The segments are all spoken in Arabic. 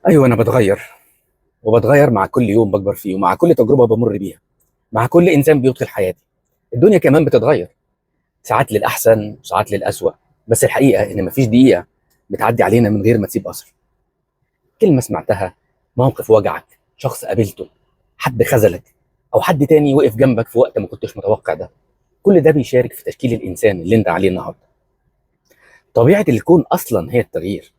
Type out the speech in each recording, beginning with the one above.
ايوه، انا بتغير، وبتغير مع كل يوم بكبر فيه، ومع كل تجربه بمر بيها، مع كل انسان بيدخل حياتي. الدنيا كمان بتتغير، ساعات للاحسن وساعات للاسوأ. بس الحقيقه ان مفيش دقيقه بتعدي علينا من غير ما تسيب اثر. كلمه سمعتها، موقف وجعك، شخص قابلته، حد خذلك، او حد تاني وقف جنبك في وقت ما كنتش متوقع ده. كل ده بيشارك في تشكيل الانسان اللي انت عليه النهارده. طبيعه الكون اصلا هي التغيير.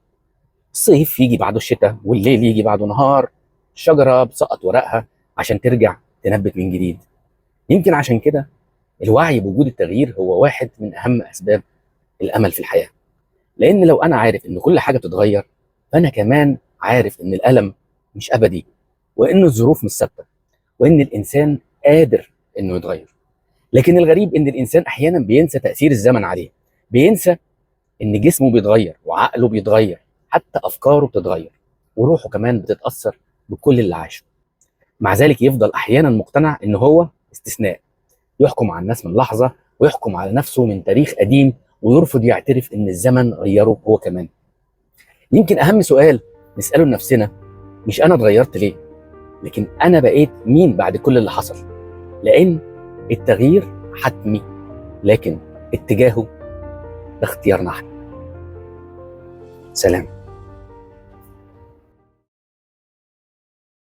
الصيف يجي بعده الشتاء، والليل يجي بعده نهار. الشجره بتسقط ورقها عشان ترجع تنبت من جديد. يمكن عشان كده الوعي بوجود التغيير هو واحد من اهم اسباب الامل في الحياه. لان لو انا عارف ان كل حاجه بتتغير، فانا كمان عارف ان الالم مش ابدي، وان الظروف مش ثابته، وان الانسان قادر انه يتغير. لكن الغريب ان الانسان احيانا بينسى تاثير الزمن عليه. بينسى ان جسمه بيتغير وعقله بيتغير، حتى افكاره بتتغير، وروحه كمان بتتاثر بكل اللي عاشه. مع ذلك يفضل احيانا مقتنع ان هو استثناء، يحكم على الناس من لحظه، ويحكم على نفسه من تاريخ قديم، ويرفض يعترف ان الزمن غيره هو كمان. يمكن اهم سؤال نساله لنفسنا مش انا اتغيرت ليه، لكن انا بقيت مين بعد كل اللي حصل. لان التغيير حتمي، لكن اتجاهه ده اختيارنا احنا. سلام.